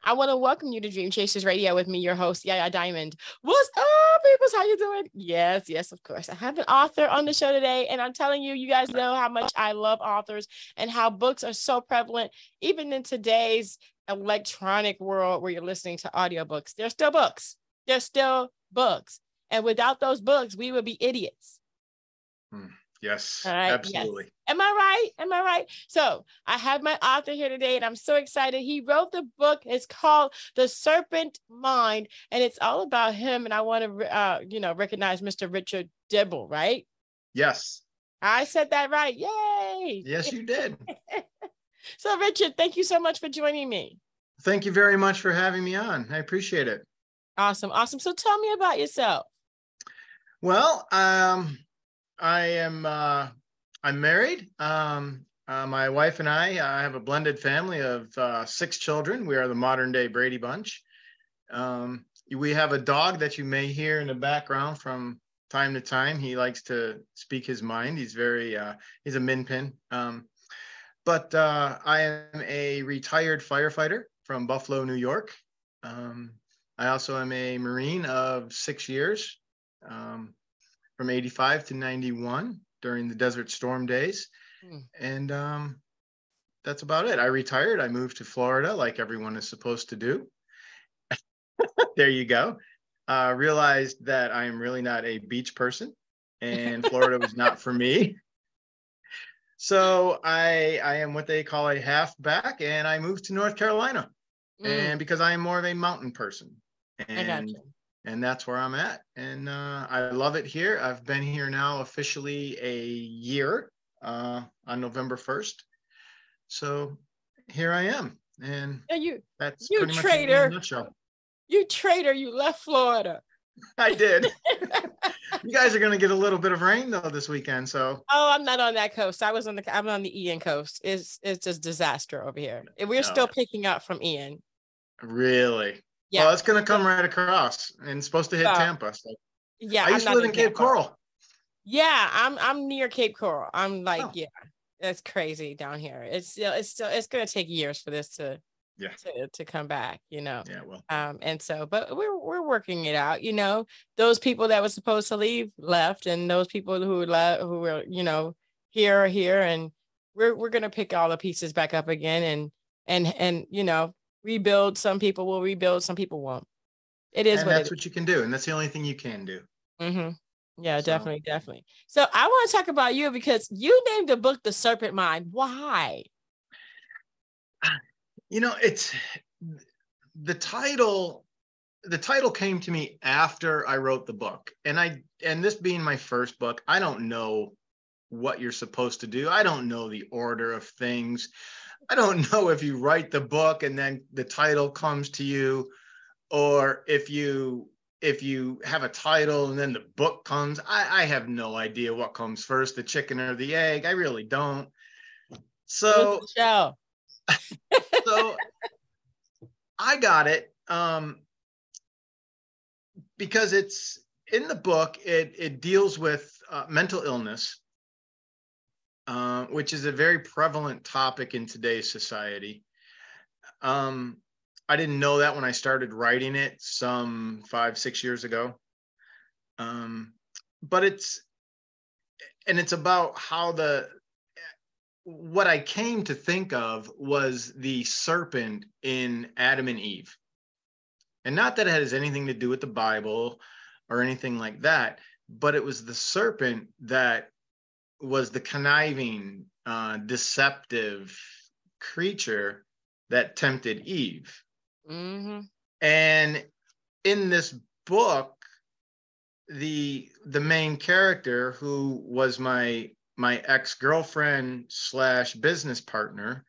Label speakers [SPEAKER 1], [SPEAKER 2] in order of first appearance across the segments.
[SPEAKER 1] I want to welcome you to Dream Chasers Radio with me, your host, Yaya Diamond. What's up, peoples? How you doing? Yes, of course. I have an author on the show today, and I'm telling you, you guys know how much I love authors and how books are so prevalent, even in today's electronic world where you're listening to audiobooks. There's still books. There's still books. And without those books, we would be idiots.
[SPEAKER 2] Yes,
[SPEAKER 1] all right.
[SPEAKER 2] absolutely.
[SPEAKER 1] Yes. Am I right? So I have my author here today, and I'm so excited. He wrote the book. It's called The Serpent Mind, and it's all about him. And I want to, recognize Mr. Richard Dibble, right?
[SPEAKER 2] Yes.
[SPEAKER 1] I said that right. Yay.
[SPEAKER 2] Yes, you did.
[SPEAKER 1] So, Richard, thank you so much for joining me.
[SPEAKER 2] Thank you very much for having me on. I appreciate it.
[SPEAKER 1] Awesome. So tell me about yourself.
[SPEAKER 2] Well, I'm married. My wife and I have a blended family of 6 children. We are the modern day Brady Bunch. We have a dog that you may hear in the background from time to time. He likes to speak his mind. He's he's a min pin. But I am a retired firefighter from Buffalo, New York. I also am a Marine of 6 years, from 85 to 91 during the Desert Storm days. And that's about it. I retired. I moved to Florida like everyone is supposed to do. There you go. Realized that I am really not a beach person, and Florida was not for me. So I am what they call a halfback, and I moved to North Carolina. And because I am more of a mountain person. And that's where I'm at. And I love it here. I've been here now officially a year on November 1st. So here I am. And that's
[SPEAKER 1] you
[SPEAKER 2] pretty
[SPEAKER 1] traitor.
[SPEAKER 2] much in a nutshell.
[SPEAKER 1] You traitor, you left Florida.
[SPEAKER 2] I did. You guys are going to get a little bit of rain though this weekend. So
[SPEAKER 1] I'm not on that coast. I'm on the Ian coast. It's just disaster over here. We're still picking up from Ian.
[SPEAKER 2] Really?
[SPEAKER 1] Yeah.
[SPEAKER 2] Well, it's going to come right across and it's supposed to hit Tampa. So.
[SPEAKER 1] Yeah.
[SPEAKER 2] I used to live in Cape Coral.
[SPEAKER 1] Yeah, I'm near Cape Coral. I'm like, yeah, it's crazy down here. It's going to take years for this to come back,
[SPEAKER 2] Yeah, well.
[SPEAKER 1] And so, but we're working it out, those people that were supposed to leave left, and those people who were, here are here, and we're going to pick all the pieces back up again and rebuild. Some people will rebuild, some people won't. It is,
[SPEAKER 2] and that's what you can do, and that's the only thing you can do.
[SPEAKER 1] Yeah, so. Definitely. So I want to talk about you because you named the book The Serpent Mind. Why?
[SPEAKER 2] It's the title came to me after I wrote the book, and this being my first book, I don't know what you're supposed to do. I don't know the order of things. I don't know if you write the book and then the title comes to you, or if you have a title and then the book comes. I have no idea what comes first, the chicken or the egg. I really don't. So so I got it because it's in the book. It deals with mental illness, which is a very prevalent topic in today's society. I didn't know that when I started writing it some 5-6 years ago. But it's about how what I came to think of was the serpent in Adam and Eve. And not that it has anything to do with the Bible or anything like that, but it was the serpent that was the conniving, deceptive creature that tempted Eve. And in this book, the main character, who was my ex-girlfriend / business partner,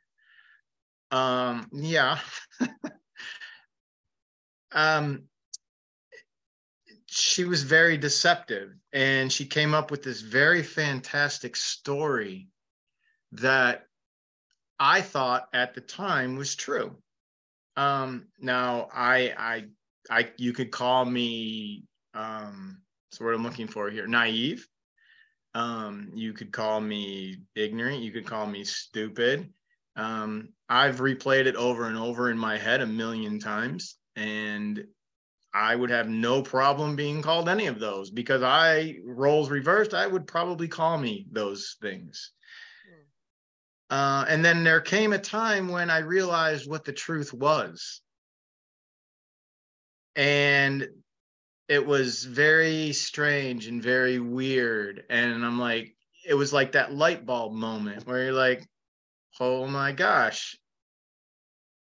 [SPEAKER 2] she was very deceptive, and she came up with this very fantastic story that I thought at the time was true. Now you could call me, so what I'm looking for here, naive. You could call me ignorant. You could call me stupid. I've replayed it over and over in my head a million times, and I would have no problem being called any of those, because roles reversed, I would probably call me those things. And then there came a time when I realized what the truth was. And it was very strange and very weird. And I'm like, it was like that light bulb moment where you're like, oh my gosh,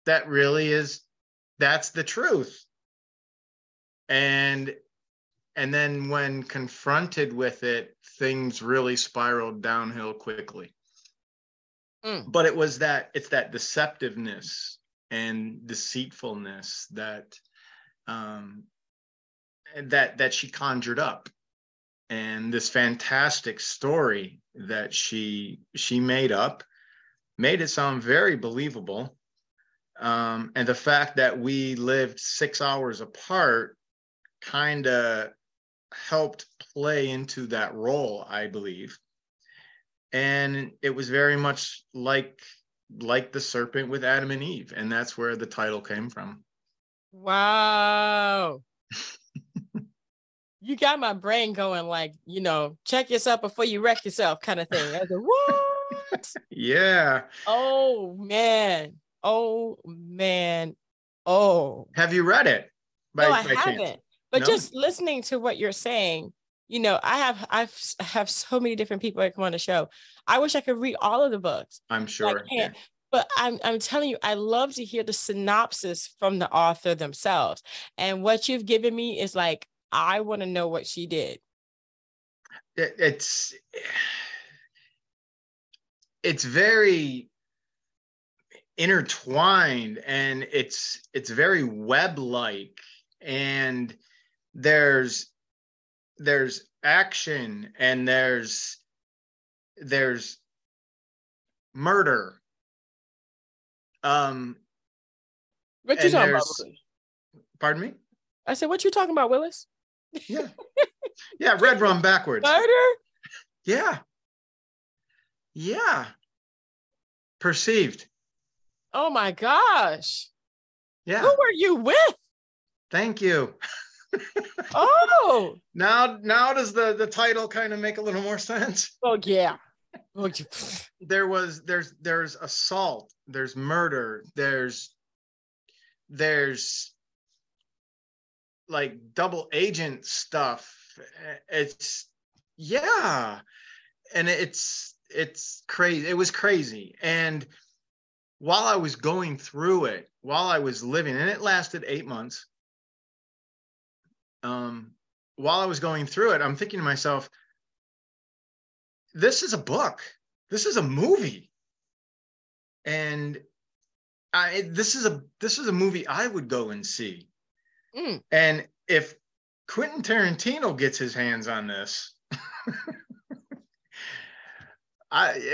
[SPEAKER 2] that's the truth. And then when confronted with it, things really spiraled downhill quickly. But it's that deceptiveness and deceitfulness that she conjured up, and this fantastic story that she made up, made it sound very believable. And the fact that we lived 6 hours apart kind of helped play into that role, I believe. And it was very much like the serpent with Adam and Eve, and that's where the title came from.
[SPEAKER 1] Wow. You got my brain going, like, check yourself before you wreck yourself kind of thing. I was like, what?
[SPEAKER 2] Yeah.
[SPEAKER 1] Oh man. Oh.
[SPEAKER 2] Have you read it?
[SPEAKER 1] No, I haven't.
[SPEAKER 2] Chance?
[SPEAKER 1] But
[SPEAKER 2] No?
[SPEAKER 1] just listening to what you're saying, I have so many different people that come on the show. I wish I could read all of the books.
[SPEAKER 2] I'm sure.
[SPEAKER 1] I can't. Yeah. But I'm telling you, I love to hear the synopsis from the author themselves. And what you've given me is like, I want to know what she did.
[SPEAKER 2] It's very intertwined, and it's very web-like, and there's action, and there's murder.
[SPEAKER 1] What you talking about?
[SPEAKER 2] Pardon me?
[SPEAKER 1] I said, what you talking about, Willis?
[SPEAKER 2] Yeah. Yeah, red rum backwards.
[SPEAKER 1] Murder?
[SPEAKER 2] Yeah. Yeah. Perceived.
[SPEAKER 1] Oh my gosh.
[SPEAKER 2] Yeah.
[SPEAKER 1] Who were you with?
[SPEAKER 2] Thank you.
[SPEAKER 1] Oh.
[SPEAKER 2] Now does the title kind of make a little more sense?
[SPEAKER 1] Oh yeah.
[SPEAKER 2] There's assault, there's murder, there's like double agent stuff. It's and it's crazy. It was crazy. And while I was going through it, while I was living, and it lasted 8 months, while I was going through it, I'm thinking to myself, this is a book, this is a movie, and this is a movie I would go and see. And if Quentin Tarantino gets his hands on this,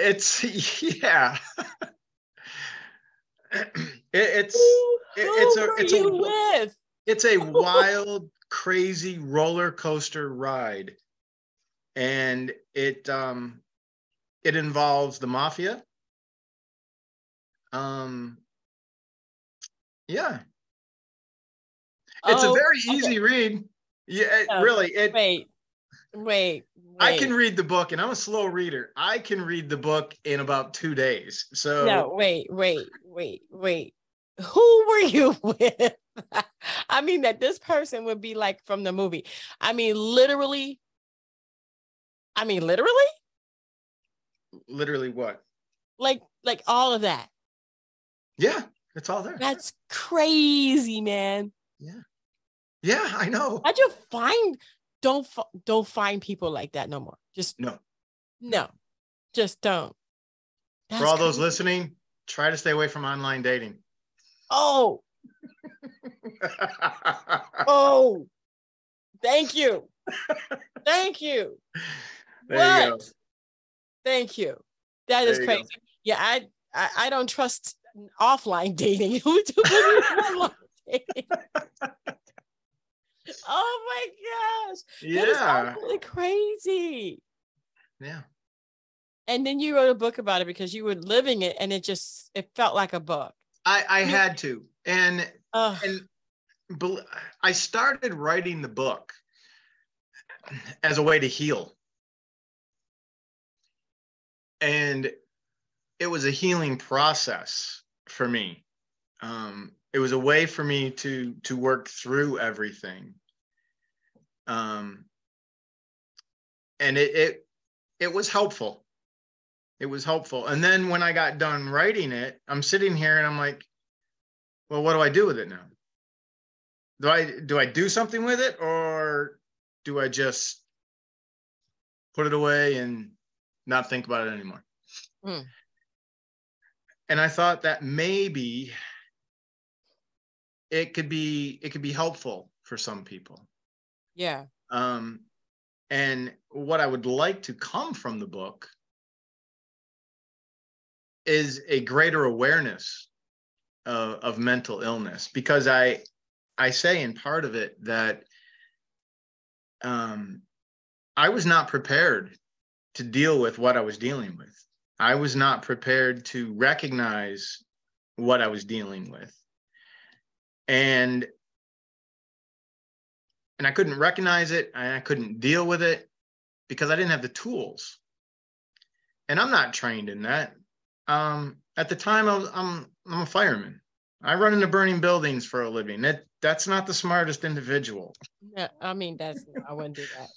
[SPEAKER 2] it's a wild, crazy roller coaster ride, and it involves the mafia. Yeah. It's a very easy read. Yeah, really.
[SPEAKER 1] Wait.
[SPEAKER 2] I can read the book, and I'm a slow reader. I can read the book in about 2 days. So
[SPEAKER 1] no, wait. Who were you with? I mean, that this person would be like from the movie. I mean, literally.
[SPEAKER 2] Literally what? Like
[SPEAKER 1] all of that.
[SPEAKER 2] Yeah, it's all there.
[SPEAKER 1] That's crazy, man.
[SPEAKER 2] Yeah, I know.
[SPEAKER 1] How'd you don't find people like that no more. Just no, just don't.
[SPEAKER 2] That's for all those listening, try to stay away from online dating.
[SPEAKER 1] Oh, thank you. Thank you.
[SPEAKER 2] There you go.
[SPEAKER 1] Thank you. That is crazy. Yeah, I don't trust offline dating. Who do online dating? Oh my gosh.
[SPEAKER 2] Yeah.
[SPEAKER 1] That is absolutely crazy.
[SPEAKER 2] Yeah.
[SPEAKER 1] And then you wrote a book about it because you were living it, and it felt like a book.
[SPEAKER 2] I had to. And
[SPEAKER 1] uh,
[SPEAKER 2] I started writing the book as a way to heal. And it was a healing process for me. It was a way for me to work through everything. And it was helpful. It was helpful. And then when I got done writing it, I'm sitting here and I'm like, well, what do I do with it now? Do I do something with it, or do I just put it away and not think about it anymore? Mm. And I thought that maybe it could be helpful for some people.
[SPEAKER 1] Yeah.
[SPEAKER 2] And what I would like to come from the book is a greater awareness of mental illness, because I say in part of it that I was not prepared to deal with what I was dealing with. I was not prepared to recognize what I was dealing with. And I couldn't recognize it, and I couldn't deal with it because I didn't have the tools. And I'm not trained in that. At the time, I'm a fireman. I run into burning buildings for a living. That's not the smartest individual.
[SPEAKER 1] Yeah, I mean, I wouldn't do that.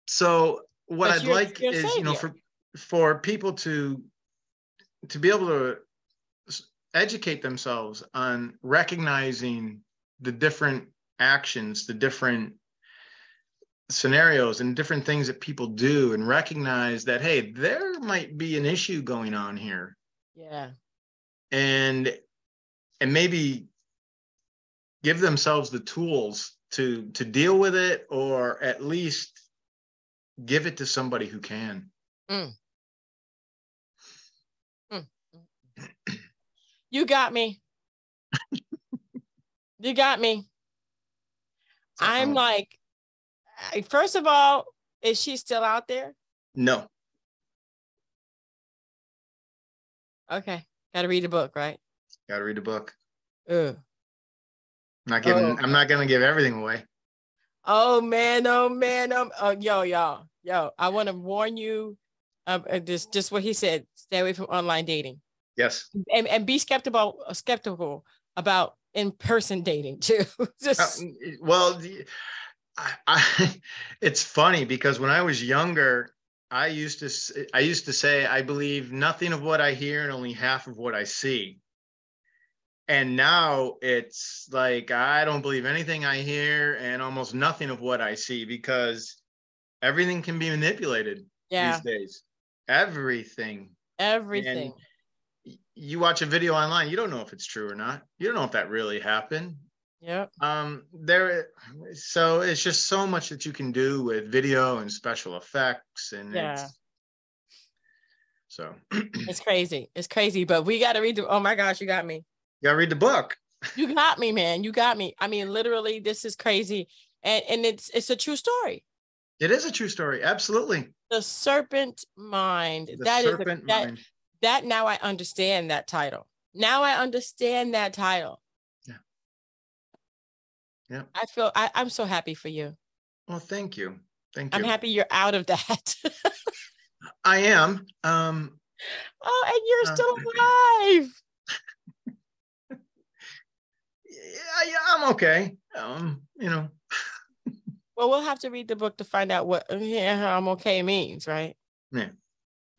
[SPEAKER 2] So what I'd like is, for people to be able to educate themselves on recognizing the different actions, the different scenarios and different things that people do, and recognize that, hey, there might be an issue going on here.
[SPEAKER 1] Yeah.
[SPEAKER 2] And maybe give themselves the tools to deal with it, or at least give it to somebody who can. Mm.
[SPEAKER 1] You got me. You got me. I'm like, first of all, is she still out there?
[SPEAKER 2] No.
[SPEAKER 1] Okay. Got to read the book, right?
[SPEAKER 2] Got to read the book.
[SPEAKER 1] Ugh.
[SPEAKER 2] I'm not going to give everything away.
[SPEAKER 1] Oh man. Yo, I want to warn you. Just what he said, stay away from online dating.
[SPEAKER 2] Yes.
[SPEAKER 1] And be skeptical about in-person dating too.
[SPEAKER 2] Well, it's funny because when I was younger, I used to say, I believe nothing of what I hear and only half of what I see. And now it's like, I don't believe anything I hear and almost nothing of what I see, because everything can be manipulated these days. Everything. And you watch a video online, you don't know if it's true or not. You don't know if that really happened.
[SPEAKER 1] Yeah.
[SPEAKER 2] So it's just so much that you can do with video and special effects, and
[SPEAKER 1] it's crazy. It's crazy, but we got to read oh my gosh, you got me.
[SPEAKER 2] You gotta read the book.
[SPEAKER 1] You got me, man. You got me. I mean, literally, this is crazy. And it's a true story.
[SPEAKER 2] It is a true story. Absolutely.
[SPEAKER 1] The Serpent Mind. That now I understand that title. Now I understand that title.
[SPEAKER 2] Yeah. Yeah.
[SPEAKER 1] I'm so happy for you.
[SPEAKER 2] Well, thank you. Thank you.
[SPEAKER 1] I'm happy you're out of that.
[SPEAKER 2] I am.
[SPEAKER 1] And you're still alive.
[SPEAKER 2] Yeah, I'm okay.
[SPEAKER 1] Well, we'll have to read the book to find out what I'm okay means, right?
[SPEAKER 2] Yeah.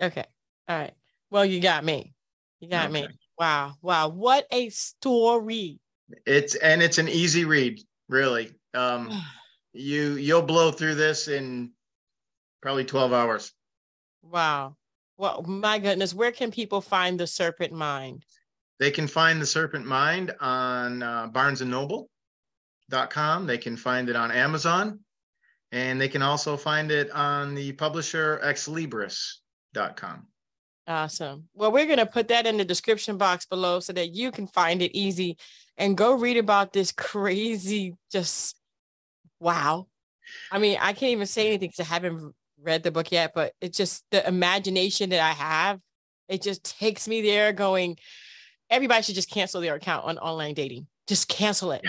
[SPEAKER 1] Okay. All right. Well, you got me. You got me. Wow. What a story.
[SPEAKER 2] It's an easy read, really. You'll blow through this in probably 12 hours.
[SPEAKER 1] Wow. Well, my goodness, where can people find The Serpent Mind?
[SPEAKER 2] They can find The Serpent Mind on barnesandnoble.com. They can find it on Amazon, and they can also find it on the publisher exlibris.com.
[SPEAKER 1] Awesome. Well, we're going to put that in the description box below so that you can find it easy and go read about this crazy, just wow. I mean, I can't even say anything because I haven't read the book yet, but it's just the imagination that I have. It just takes me there going, everybody should just cancel their account on online dating. Just cancel it.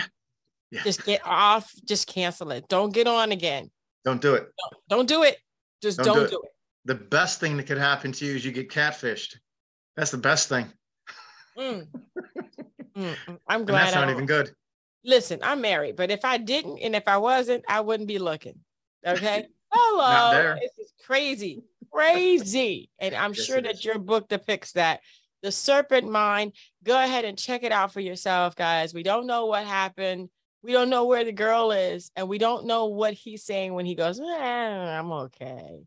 [SPEAKER 2] Yeah.
[SPEAKER 1] Just get off. Just cancel it. Don't get on again.
[SPEAKER 2] Don't do it.
[SPEAKER 1] Don't do it. Just don't do it.
[SPEAKER 2] The best thing that could happen to you is you get catfished. That's the best thing.
[SPEAKER 1] I'm glad.
[SPEAKER 2] That's not even good.
[SPEAKER 1] Listen, I'm married, but if I didn't and if I wasn't, I wouldn't be looking. Okay. Hello.
[SPEAKER 2] Not there.
[SPEAKER 1] This is crazy. Crazy. And I'm sure that your book depicts that. The Serpent Mind. Go ahead and check it out for yourself, guys. We don't know what happened. We don't know where the girl is. And we don't know what he's saying when he goes, I'm okay.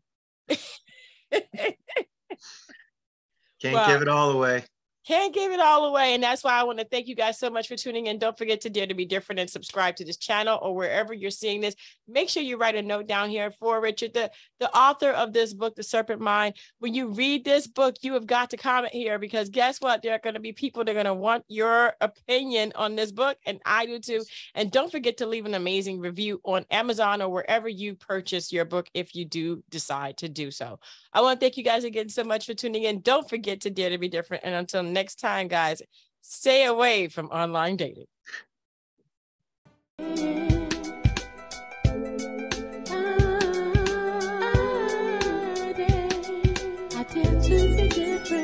[SPEAKER 2] Can't give it all away.
[SPEAKER 1] Can't give it all away. And that's why I want to thank you guys so much for tuning in. Don't forget to Dare to Be Different and subscribe to this channel or wherever you're seeing this. Make sure you write a note down here for Richard, the author of this book, The Serpent Mind. When you read this book, you have got to comment here, because guess what? There are going to be people that are going to want your opinion on this book, and I do too. And don't forget to leave an amazing review on Amazon or wherever you purchase your book if you do decide to do so. I want to thank you guys again so much for tuning in. Don't forget to Dare to Be Different. And until next time, guys, stay away from online dating. I tend to be different.